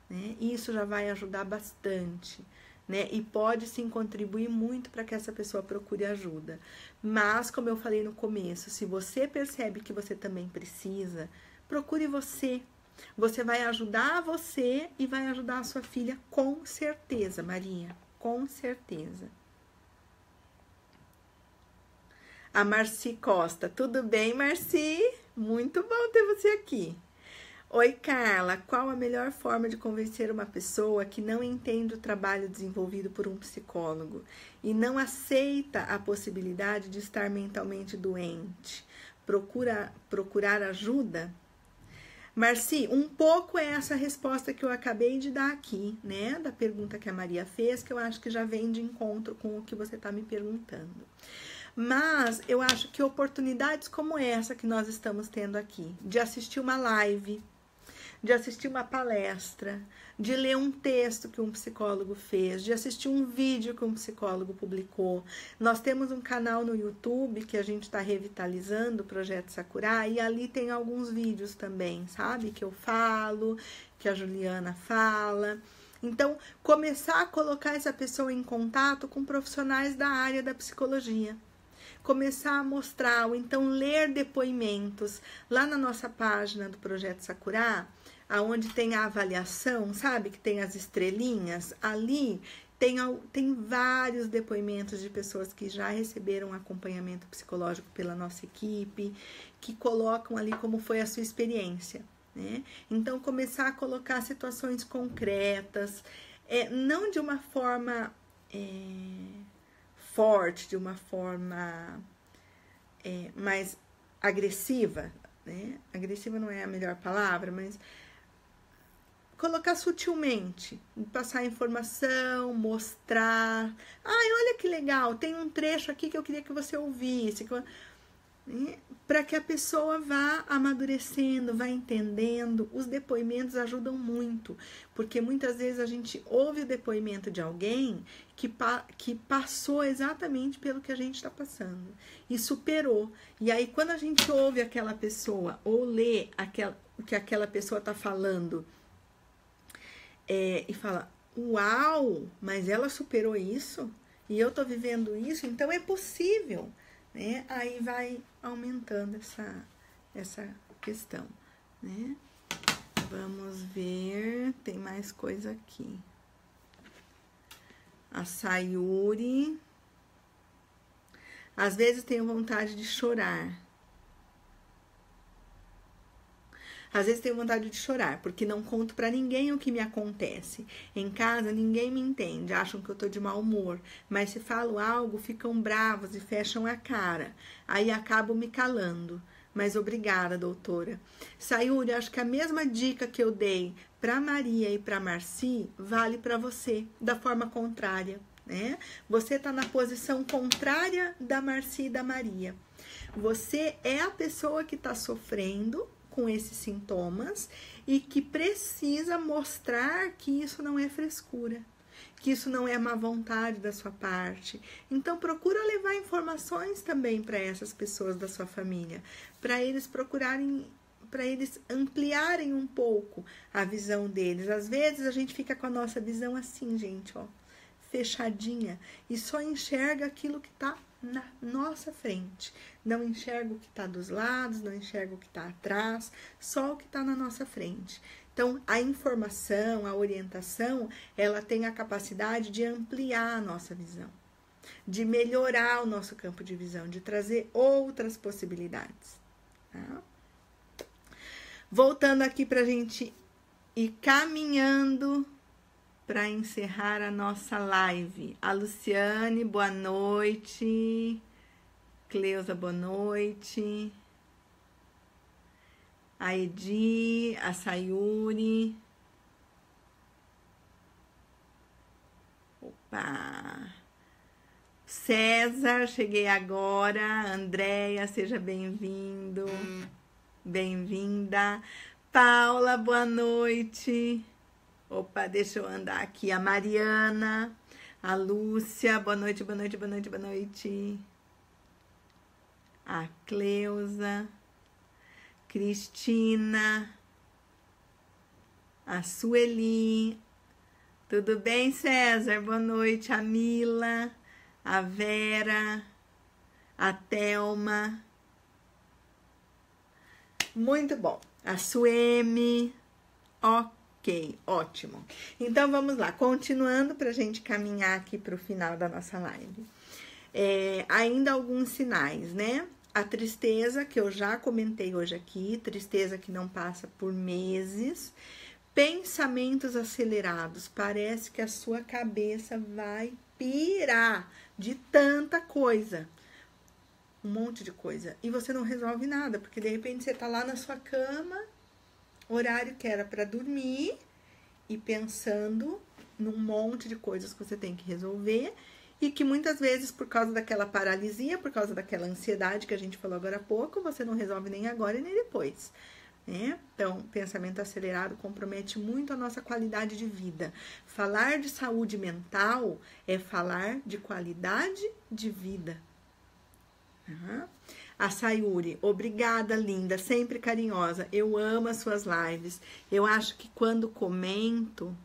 Né? Isso já vai ajudar bastante. Né? E pode sim contribuir muito para que essa pessoa procure ajuda. Mas, como eu falei no começo, se você percebe que você também precisa, procure você. Você vai ajudar você e vai ajudar a sua filha com certeza, Maria. Com certeza. A Marci Costa. Tudo bem, Marci? Muito bom ter você aqui. Oi, Carla. Qual a melhor forma de convencer uma pessoa que não entende o trabalho desenvolvido por um psicólogo e não aceita a possibilidade de estar mentalmente doente? Procurar ajuda? Marci, um pouco é essa resposta que eu acabei de dar aqui, né? Da pergunta que a Maria fez, que eu acho que já vem de encontro com o que você está me perguntando. Mas eu acho que oportunidades como essa que nós estamos tendo aqui, de assistir uma live, de assistir uma palestra, de ler um texto que um psicólogo fez, de assistir um vídeo que um psicólogo publicou. Nós temos um canal no YouTube que a gente está revitalizando, o Projeto Sakura, e ali tem alguns vídeos também, sabe? Que eu falo, que a Juliana fala. Então, começar a colocar essa pessoa em contato com profissionais da área da psicologia. Começar a mostrar, ou então ler depoimentos. Lá na nossa página do Projeto Sakura, aonde tem a avaliação, sabe? Que tem as estrelinhas. Ali tem vários depoimentos de pessoas que já receberam acompanhamento psicológico pela nossa equipe, que colocam ali como foi a sua experiência, né? Então, começar a colocar situações concretas, não de uma forma forte, de uma forma mais agressiva, né? Agressiva não é a melhor palavra, mas colocar sutilmente, passar informação, mostrar. Ai, olha que legal, tem um trecho aqui que eu queria que você ouvisse. Para que a pessoa vá amadurecendo, vá entendendo. Os depoimentos ajudam muito, porque muitas vezes a gente ouve o depoimento de alguém que passou exatamente pelo que a gente está passando e superou. E aí, quando a gente ouve aquela pessoa ou lê o que aquela pessoa está falando, e fala, uau, mas ela superou isso e eu tô vivendo isso, então é possível, né? Aí vai aumentando essa questão, né? Vamos ver, tem mais coisa aqui. A Sayuri, às vezes tenho vontade de chorar. Às vezes tenho vontade de chorar, porque não conto pra ninguém o que me acontece. Em casa, ninguém me entende, acham que eu tô de mau humor. Mas se falo algo, ficam bravos e fecham a cara. Aí acabo me calando. Mas obrigada, doutora. Sayuri, acho que a mesma dica que eu dei pra Maria e pra Marci, vale pra você, da forma contrária, né? Você tá na posição contrária da Marci e da Maria. Você é a pessoa que tá sofrendo com esses sintomas e que precisa mostrar que isso não é frescura, que isso não é má vontade da sua parte. Então, procura levar informações também para essas pessoas da sua família, para eles para eles ampliarem um pouco a visão deles. Às vezes, a gente fica com a nossa visão assim, gente, ó, fechadinha, e só enxerga aquilo que está na nossa frente. Não enxerga o que está dos lados, não enxerga o que está atrás, só o que está na nossa frente. Então, a informação, a orientação, ela tem a capacidade de ampliar a nossa visão, de melhorar o nosso campo de visão, de trazer outras possibilidades. Tá? Voltando aqui para a gente ir caminhando para encerrar a nossa live. A Luciane, boa noite. Cleusa, boa noite. A Edi, a Sayuri. Opa! César, cheguei agora. Andréia, seja bem-vindo. Bem-vinda. Paula, boa noite. Opa, deixa eu andar aqui. A Mariana, a Lúcia, boa noite, boa noite, boa noite, boa noite. A Cleusa, Cristina, a Sueli. Tudo bem, César? Boa noite. A Mila, a Vera, a Thelma. Muito bom. A Suemi. Ok, ótimo. Então, vamos lá. Continuando para a gente caminhar aqui para o final da nossa live. Ainda alguns sinais, né? A tristeza, que eu já comentei hoje aqui. Tristeza que não passa por meses. Pensamentos acelerados. Parece que a sua cabeça vai pirar de tanta coisa. Um monte de coisa. E você não resolve nada, porque de repente você tá lá na sua cama, horário que era para dormir, e pensando num monte de coisas que você tem que resolver, e que muitas vezes, por causa daquela paralisia, por causa daquela ansiedade que a gente falou agora há pouco, você não resolve nem agora e nem depois. Né? Então, pensamento acelerado compromete muito a nossa qualidade de vida. Falar de saúde mental é falar de qualidade de vida. A Sayuri, obrigada, linda, sempre carinhosa. Eu amo as suas lives. Eu acho que quando comento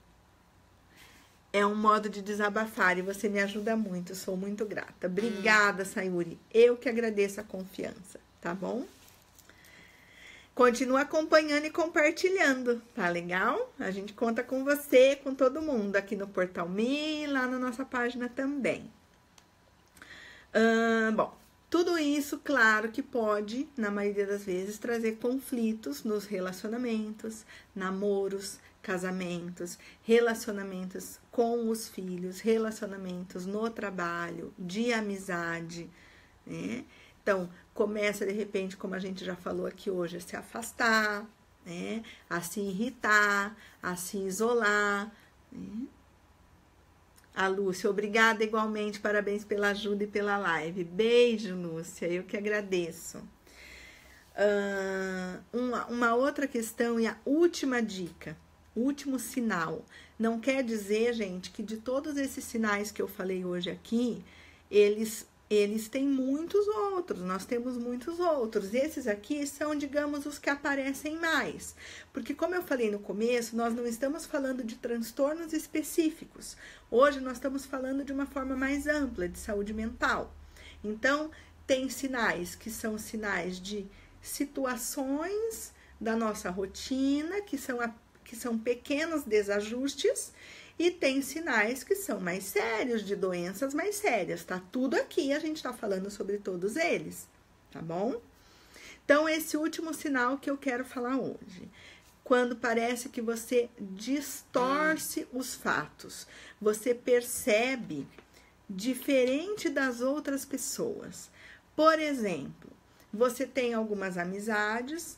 é um modo de desabafar e você me ajuda muito. Sou muito grata. Obrigada, Sayuri. Eu que agradeço a confiança, tá bom? Continua acompanhando e compartilhando, tá legal? A gente conta com você, com todo mundo aqui no Portal Me e lá na nossa página também. Bom, tudo isso, claro que pode, na maioria das vezes, trazer conflitos nos relacionamentos, namoros, casamentos, relacionamentos com os filhos, relacionamentos no trabalho, de amizade, né? Então, começa de repente, como a gente já falou aqui hoje, a se afastar, né? A se irritar, a se isolar, né? A Lúcia, obrigada igualmente, parabéns pela ajuda e pela live. Beijo, Lúcia, eu que agradeço. Uma outra questão e a última dica, último sinal. Não quer dizer, gente, que de todos esses sinais que eu falei hoje aqui, eles têm muitos outros, nós temos muitos outros. Esses aqui são, digamos, os que aparecem mais. Porque, como eu falei no começo, nós não estamos falando de transtornos específicos. Hoje nós estamos falando de uma forma mais ampla, de saúde mental. Então, tem sinais que são sinais de situações da nossa rotina, que são pequenos desajustes, e tem sinais que são mais sérios, de doenças mais sérias. Tá tudo aqui, a gente tá falando sobre todos eles, tá bom? Então, esse último sinal que eu quero falar hoje. Quando parece que você distorce os fatos, você percebe diferente das outras pessoas. Por exemplo, você tem algumas amizades,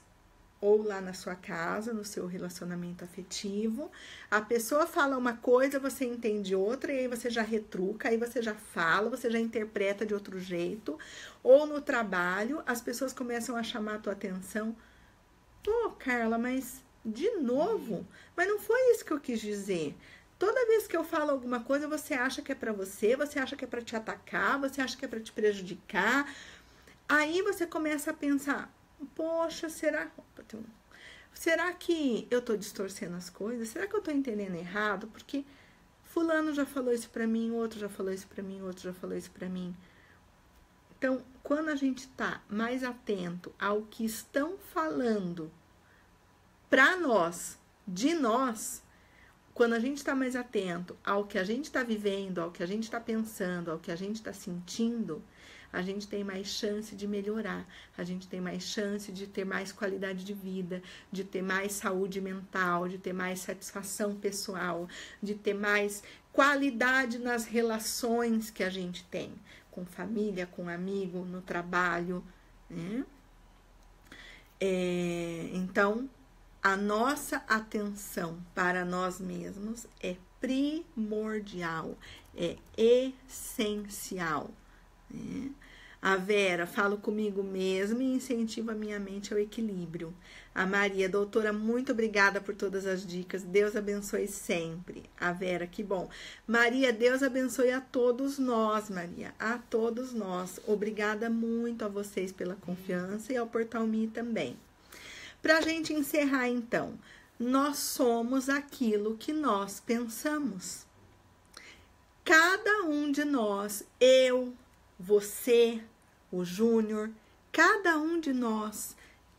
ou lá na sua casa, no seu relacionamento afetivo, a pessoa fala uma coisa, você entende outra, e aí você já retruca, aí você já fala, você já interpreta de outro jeito, ou no trabalho, as pessoas começam a chamar a tua atenção. Pô, Carla, mas de novo? Mas não foi isso que eu quis dizer. Toda vez que eu falo alguma coisa, você acha que é pra você acha que é pra te atacar, você acha que é pra te prejudicar. Aí você começa a pensar, poxa, será que eu tô distorcendo as coisas? Será que eu tô entendendo errado? Porque fulano já falou isso pra mim, outro já falou isso pra mim, outro já falou isso pra mim. Então, quando a gente tá mais atento ao que estão falando pra nós, de nós, quando a gente tá mais atento ao que a gente tá vivendo, ao que a gente tá pensando, ao que a gente tá sentindo, a gente tem mais chance de melhorar, a gente tem mais chance de ter mais qualidade de vida, de ter mais saúde mental, de ter mais satisfação pessoal, de ter mais qualidade nas relações que a gente tem, com família, com amigo, no trabalho, né? Então, a nossa atenção para nós mesmos é primordial, é essencial. A Vera, falo comigo mesma e incentivo a minha mente ao equilíbrio. A Maria, doutora, muito obrigada por todas as dicas. Deus abençoe sempre. A Vera, que bom. Maria, Deus abençoe a todos nós, Maria. A todos nós. Obrigada muito a vocês pela confiança e ao Portal Me também. Pra gente encerrar, então, nós somos aquilo que nós pensamos. Cada um de nós, eu, você, o Júnior, cada um de nós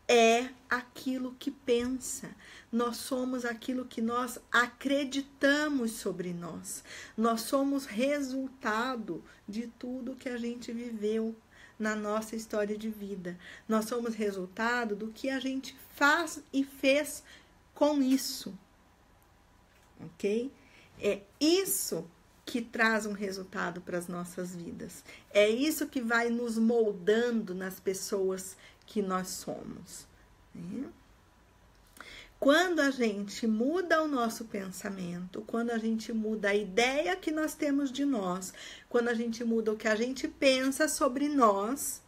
é aquilo que pensa. Nós somos aquilo que nós acreditamos sobre nós. Nós somos resultado de tudo que a gente viveu na nossa história de vida. Nós somos resultado do que a gente faz e fez com isso. Ok? É isso que traz um resultado para as nossas vidas. É isso que vai nos moldando nas pessoas que nós somos. Quando a gente muda o nosso pensamento, quando a gente muda a ideia que nós temos de nós, quando a gente muda o que a gente pensa sobre nós,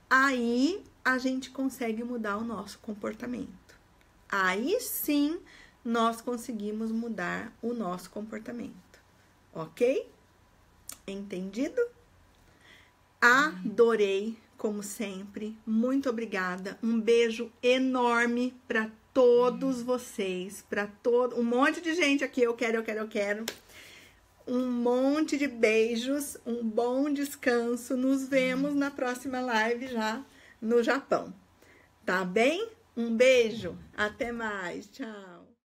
aí a gente consegue mudar o nosso comportamento. Aí sim nós conseguimos mudar o nosso comportamento. Ok? Entendido? Adorei, como sempre. Muito obrigada. Um beijo enorme para todos vocês, para um monte de gente aqui. Eu quero. Um monte de beijos, um bom descanso. Nos vemos na próxima live já no Japão. Tá bem? Um beijo. Até mais. Tchau.